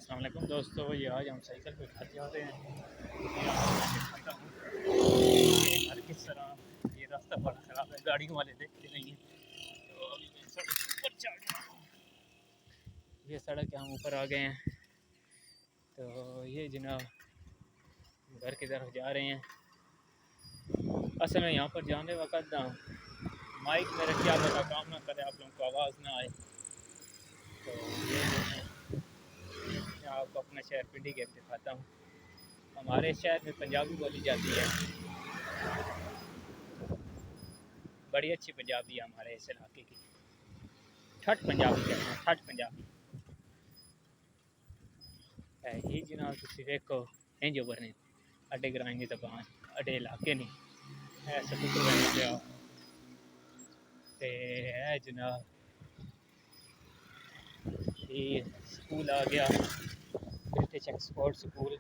अस्सलाम वालेकुम दोस्तों, ये आज हम साइकिल पे घर जा रहे हैं। घर किस तरह, ये रास्ता बड़ा ख़राब है, गाड़ियों वाले देखते नहीं हैं। तो अभी मैं सड़क ऊपर चढ़ रहा हूँ। ये सड़क के हम ऊपर आ गए हैं। तो ये जनाब घर की तरफ जा रहे हैं। असल में यहाँ पर जाने वक्त ना माइक मेरा क्या पता काम ना करे, आप लोगों को आवाज़ ना आए। तो ये जो है मैं आपको अपना शहर पिंडीगेब दिखाता हूँ। हमारे शहर में पंजाबी बोली जाती है, बड़ी अच्छी पंजाबी है हमारे इस इलाके की। ठठ पंजाबी कहते हैं, ठठ पंजाबी है ही जनाब। तुम देखो इंज उभरने अड्डे ग्रां की दुकान, अड्डे इलाके नहीं ऐसा कुछ रहने जाओ। ते है जनाब ये स्कूल आ गया, British export school.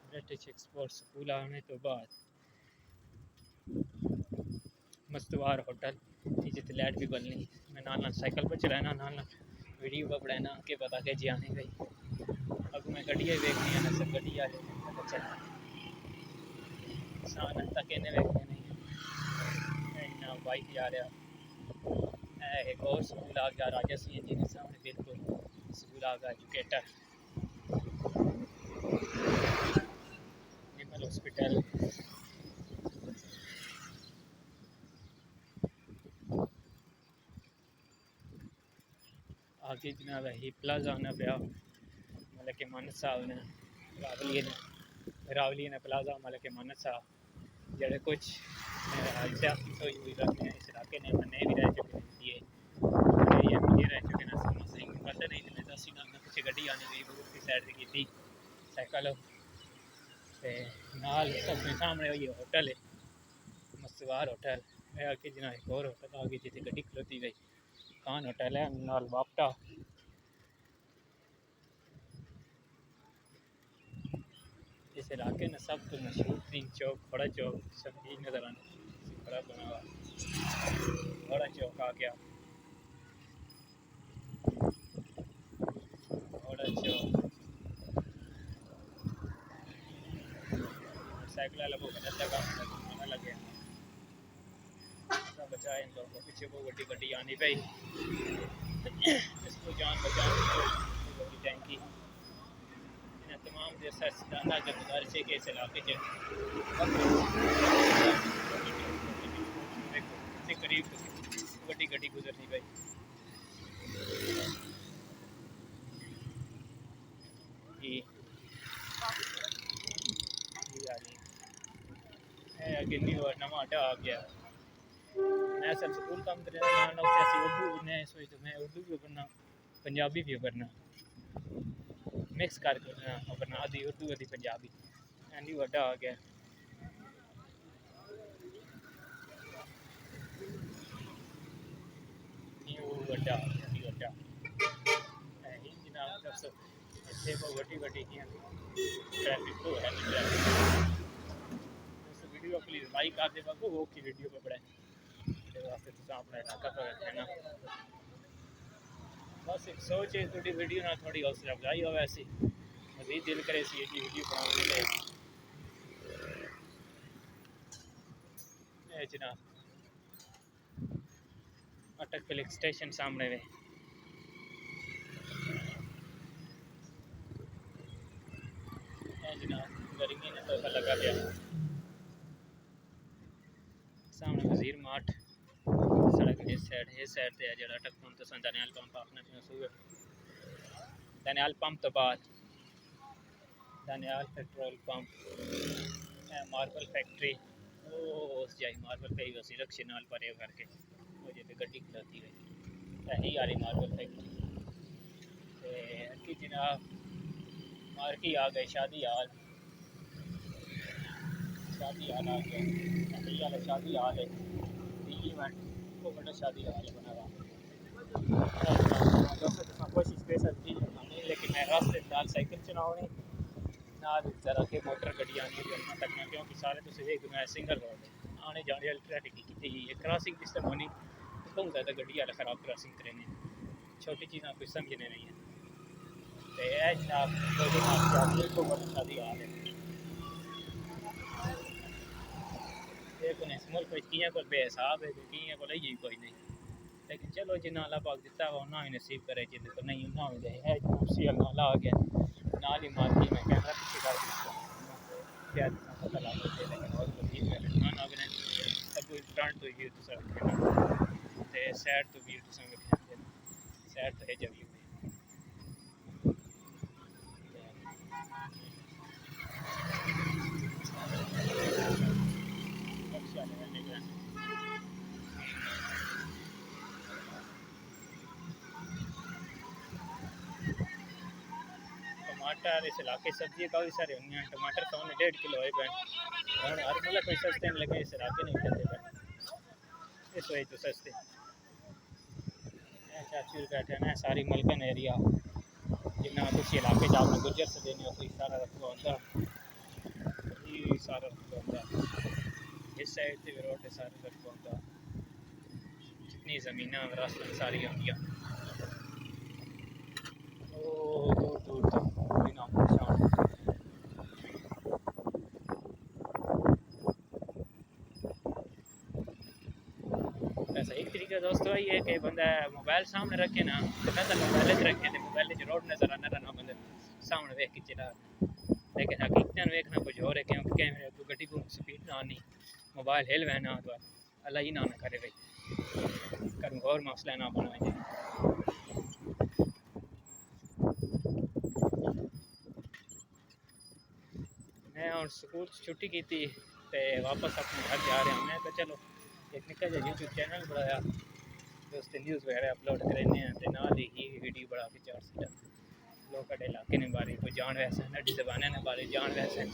British export school आने तो बाद मस्तवार होटल जित लाइट भी बननी। मैं नाना साइकिल पर चलाना, नाना वीडियो का पढ़ाना के पता के जी आने गई। अब मैं गड्डियाँ देखनी है ना, सब गड्डियाँ पता चला इंसान तक इन्हें देखने नहीं ना बाइक जा रहा। एक और स्कूल आ गया राजा सी जी के सामने, बिल्कुल स्कूल आ गया एजुकेटर निमल हॉस्पिटल। आगे जनाब ही प्लाजा आना पाया, मतलब कि मानस साहब ने रावली ने प्लाजा मतलब कि मानस साहब जड़े कुछ सियासी सोई हुई रखते हैं इस इलाके ने मन्ने भी रह चुके हैं ये रह चुके ना समझ सही पता नहीं। मैं दस ना कुछ गड्डी आने गई की साइड से की थी साइकिल नाल सबके सामने ये होटल है, मस्तवार होटल है। आगे जना एक और होटल आगे जितने गड्डी खलोती गई खान होटल है नाल वापटा। इस इलाके में सब तो मशहूर तीन चौक, बड़ा चौक सब चीज नज़र आने बड़ा बना हुआ बड़ा चौक आ गया। बड़ा चौक साइकिल वाला को गलत लगा खाना लगे सब बचाए इन लोगों को। पीछे वो गड्डी गड्डी आनी पई, इसको जान बचाने की टैंकी इन्हें तमाम जैसा सिताना जब गुजारिश है कि इस इलाके से करीब गड्डी गड्डी गुजरनी पई। अगे न्यू नवा अड्डा आ गया। मैं सब स्कूल काम कर उर्दू ने सोच तो मैं उर्दू भी करना पंजाबी भी करना मिक्स कर करना आधी उर्दू आधी पंजाबी। न्यू अड्डा आ गया। न्यू अड्डा न्यू अड्डा जनाब इतने को वड्डी वड्डी ट्रैफिक तो है वीडियो प्लीज़ लाइक कर दे बाबू वो की वीडियो पे बड़ा वास्ते तो अपना इलाका पर रहना बस एक सोच है थोड़ी वीडियो ना थोड़ी हौसला अफजाई हो वैसे मज़ीद दिल करे सी की वीडियो बनाने के जनाब अटक फिलिक स्टेशन सामने में जनाब गर्मी ने तो लगा गया सामने वजीर मार्ट सड़क इस साइड से है जरा अटक पंप तो दनियाल पंप आपने दनियाल पंप तो बाद Daniyal petrol pump marble factory उस जाई मार्बल पे वसी रक्शे नाल परे करके मुझे पे गड्डी खिलाती गई यही आ रही मार्बल फैक्ट्री की जनाब मार्की आ गई शादी हाल आ गया यही वाला शादी हाल है दिल्ली में वो बड़ा शादी हाल बना रहा कोशिश कर सकती नहीं लेकिन मैं रास्ते दाल साइकिल चलाऊँ नाल जरा के मोटर गड्डियाँ नहीं करना तकना क्योंकि सारे तो एक सिंगल रोड है आने जाने वाली ट्रैफिक की क्रॉसिंग सिस्टम होनी तो बहुत ज़्यादा गड्डी वाला ख़राब क्रॉसिंग करेंगे छोटी चीज़ें कुछ समझने नहीं है। तो यह जनाब दो दिन आपकी को बड़ी शादी आ रही है को नहीं कोई किया को बेहिसाब है किया को लई कोई नहीं लेकिन चलो जिन्ना अल्लाह पाक दिता है उन्ना ही नसीब करे जिंदे तो नहीं उन्ना ही दे है जनाब सी नाला आ गया नाल ही मारती मैं कैमरा पीछे कर दिया क्या पता लगा लेकिन और वधी मेरे ना ना बने सब फ्रंट तो ये तो सर ते साइड तो भी तो संग साइड तो है जब ये अच्छा रहने का टमाटर इस इलाके सब्जी काफ़ी सारी होनी हैं टमाटर तो 1.5 किलो है पैन और हर मतलब कोई सस्ते नहीं लगे इस इलाके नहीं मिलते पैन इस वजह तो सस्ते चाचू बैठे ना सारी मलकन एरिया जिन्ना कुछ इलाके जाओ गुजर से देने कोई सारा रखा होता ये सारा रखा होता इस साइड से भी रोड सारे रखा होता जितनी ज़मीन रास्ते सारी होंगी दूर दूर तक कोई नाम निशान ऐसा एक तरीका दोस्तों ये कि बंदा मोबाइल सामने रखे ना तो नजर मोबाइल रखे तो मोबाइल जो रोड नज़र आना रहना बंदे सामने देख के चला लेकिन हकीकत देखना कुछ और है क्योंकि कैमरे को गड्डी को स्पीड ना आनी मोबाइल हिल बहना तो अल्लाह ही ना करे भाई कर और मसला ना बनाए मैं और स्कूल छुट्टी की थी तो वापस अपने घर जा रहे हैं मैं तो चलो एक निक्का जिहा यूट्यूब चैनल बनाया तो उस न्यूज़ वगैरह अपलोड करने हैं तो नाल ही वीडियो बना के चार सीटा लोग कड़े इलाके ने बारे कोई जान वैसे नडी जबाने ने बारे जान वैसे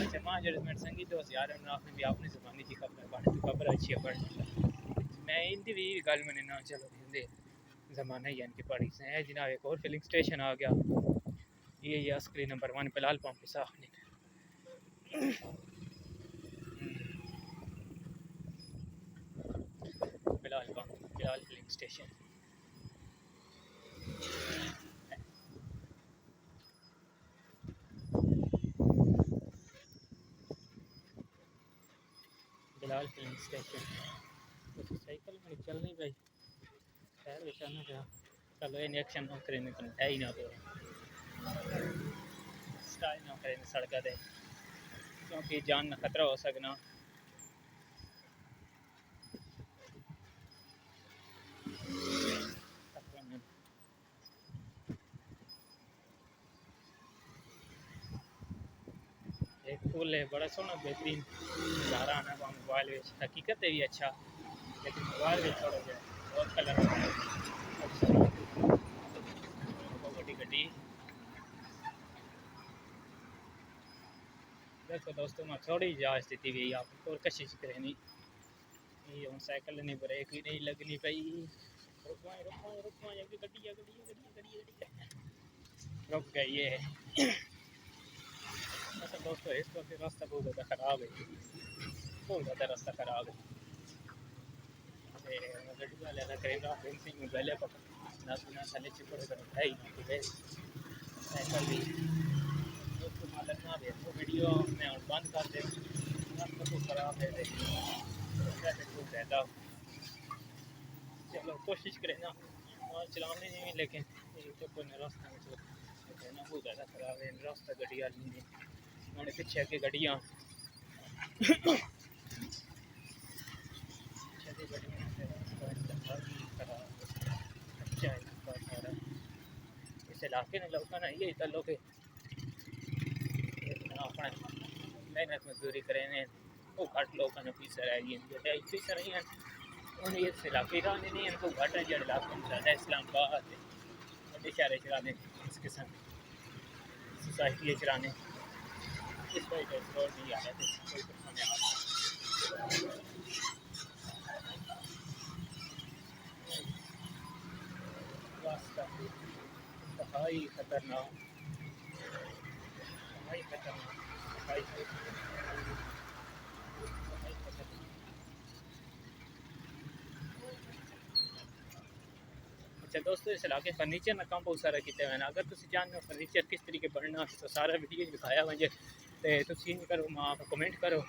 अच्छा मां जो मेरे संगीत दोस्त यार आपने भी अपनी जबानी की खबर बारे तो खबर अच्छी है पढ़ मैं इनकी भी गल मैंने ना चलो हिंदी ज़माना ही इनकी पढ़ी से है जनाब एक और फिलिंग स्टेशन आ गया ये अस्करी नंबर 1 पिलाल पंप के सामने फिलहाल फिलिंग स्टेशन फिलहाल फिलिंग स्टेशन साइकिल में चल नहीं भाई खैर बेचाना क्या चलो इंजेक्शन ना करें तो है ही ना तो स्टाइल ना करें सड़क दे क्योंकि जान ना खतरा हो सकना एक फूल है बड़ा सोना बेहतरीन नज़ारा आना मोबाइल में हकीकत है भी अच्छा लेकिन मोबाइल में छोड़ गया बहुत कलर बड़ी गड्डी देखो दोस्तों मैं थोड़ी इजाज़त दी हुई आप और कोशिश करें नहीं ये हम साइकिल नहीं ब्रेक ही नहीं लगनी पई रुक गई ये अच्छा दोस्तों इस वक्त रास्ता बहुत ज़्यादा ख़राब है बहुत ज़्यादा रास्ता ख़राब है गड्डी वाले ना करेगा फेंसिंग में पहले पकड़ ना सुना थले चिपड़ कर है ही ना तो साइकिल भी दोस्तों मालक ना दे तो वीडियो मैं और बंद कर दे रास्ता तो ख़राब है बहुत ज़्यादा चलो कोशिश करें ना और चलाने नहीं लेकिन तो कोई रास्ता में चलो ना बहुत ज़्यादा ख़राब है रास्ता गड्डी वाली नहीं मैंने पीछे आके गड्डियाँ इस इलाके ने लोग ना ये लोग अपना मेहनत मजदूरी करें वो घट लोग फीस रही फीस रही हैं उन्हें ये इलाके रहने नहीं इनको घट है जो इलाके में ज़्यादा इस्लामाबाद बड़े शहर चलाने इस किस्म सोसाइटी चलाने इस वजह से रोड नहीं आ रहा कोई परेशानी आ रास्ता इंतहाई खतरनाक अच्छा दोस्तों, इस इलाके फर्नीचर ना काम बहुत सारा किया मैंने। अगर तुम जानते हो फर्नीचर किस तरीके बनना तो सारा वीडियो दिखाया मुझे, तो तुम करो मां कमेंट करो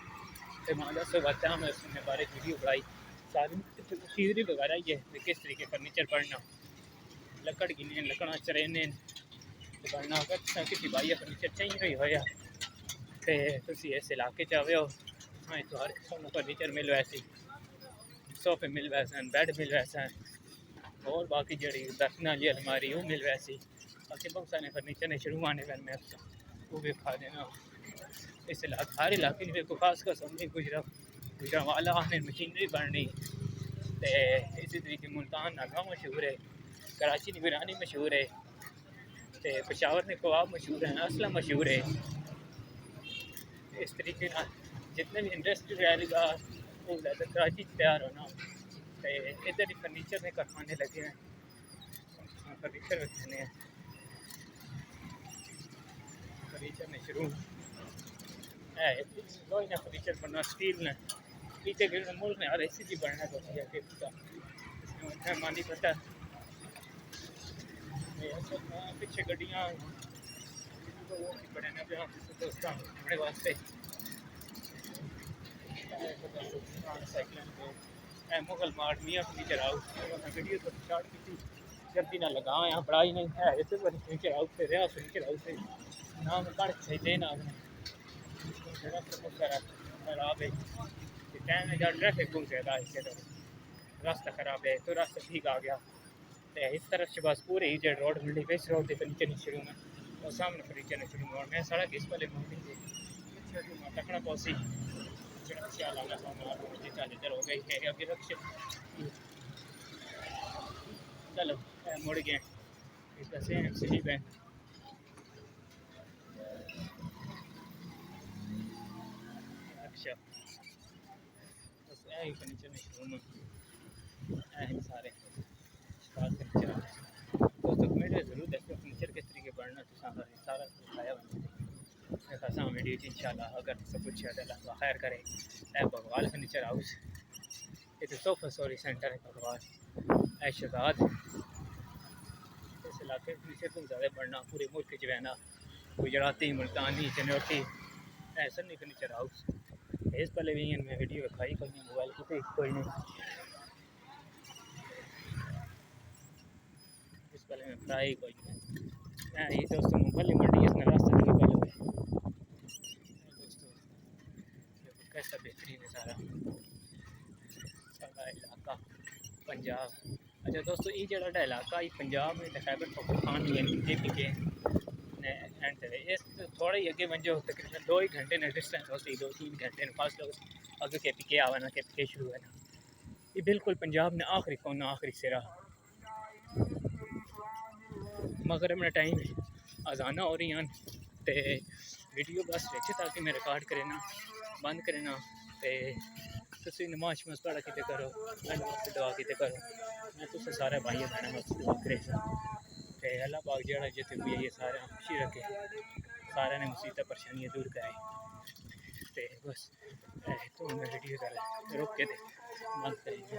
तो मां दसो बताया मैं उसने बारे वीडियो बनाई सारी चीज़ वगैरह ये किस तरीके फर्नीचर बनना, लकड़ गिने लकड़ा चरेने बनना। अगर किसी भाई फर्नीचर चाहिए होया तो तुम इस इलाके च आवे हो, हाँ तो हर किस्म का फर्नीचर मिल वैसे, सोफे मिल वैसे, बैड मिल वैसे, और बाकी जड़ी बैठने वाली अलमारी वो मिल वैसी। बाकी बहुत सारे फर्नीचर ने शुरू आने में वो भी खा देना। इस इलाके हर इलाके में को खास कर समझे गुजरावाला ने मशीनरी बननी, तो इसी तरीके मुल्तान नागा मशहूर है, कराची की बिरयानी मशहूर है, तो पेशावर में कबाब मशहूर है, असला मशहूर है। इस तरीके ना जितने भी इंडस्ट्री रहेगा वो ज़्यादा कराची तैयार होना, तो इधर ही फर्नीचर में कारखाने लगे हैं, फर्नीचर रखने हैं, फर्नीचर में शुरू है लोही ने फर्नीचर बनना, स्टील ने पीछे के मुल्क में हर ऐसी चीज़ बनना तो मानी पता पीछे गड्डियाँ वो बनाने दोस्तों हमारे वास्ते मुगल मार्ट मियाँ फर्नीचर हाउस वीडियो तो स्टार्ट की थी जल्दी ना लगा यहाँ बड़ा ही नहीं है, इसे फर्नीचर हाउस से रहा फर्नीचर हाउस से नाम पढ़ सही देना खराब है टाइम है, ट्रैफिक बहुत ज़्यादा है, इससे रास्ता ख़राब है तो रास्ता ठीक आ गया, तो इस तरफ से बस पूरे ही जेड रोड मिली बेस रोड से फर्नीचर नहीं शुरू में और सामने फर्नीचर नहीं शुरू में मैं सड़क इस वाले मंडी से तकड़ा पहुँची हो गई है अभी रक्ष चलो मुड़ गए इसका सेम स्लीप है। अच्छा बस यही फर्नीचर में शुरू में सारे फर्नीचर दोस्तों मेरे ज़रूर देखो फर्नीचर किस तरीके बढ़ना तो सारा दिखाया खासा वीडियो इंशाल्लाह अगर सब कुछ अल्लाह खैर करे। भगवान फर्नीचर हाउस ये तो सोफा सॉरी सेंटर है भगवान शहजाद इस इलाके फर्नीचर को ज़्यादा बढ़ना पूरे मुल्क जो है ना गुजराती मुल्तानी चनौती ऐसा नहीं फर्नीचर हाउस इस पहले भी मैं वीडियो दिखाई कोई नहीं मोबाइल की कोई नहीं इस पहले में फ्राई कोई नहीं ये दोस्तों पहले मंडी इसमें रास्ता नहीं पहले दोस्तों कैसा बेहतरीन है सारा इलाका पंजाब। अच्छा दोस्तों ये जड़ा इलाका ये पंजाब में खैबर पख्तूनख्वा जेपी के एंड इस थोड़े ही अगे वजो तकरीबन 2 ही घंटे ने डिस्टेंस होती 2-3 घंटे ने फासला अगे के पी आवा ना के पी शुरू है ना ये बिल्कुल पंजाब ने आखिरी कोना आखिरी सिरा मगरब में टाइम अजाना हो रही हैं तो वीडियो बस वेचे ताकि मैं रिकॉर्ड करे ना बंद करे ना तो नमाज मस पढ़ा किते करो दुआ किते करो मैं तुझे सारे भाई बहन मस दुआ करे तो अल्लाह पाक जड़ा जिते भी ये सारे खुशी रखे सारे ने मुसीबत परेशानियाँ दूर करे तो बस तो मैं वीडियो कर रोक के बंद करेंगे।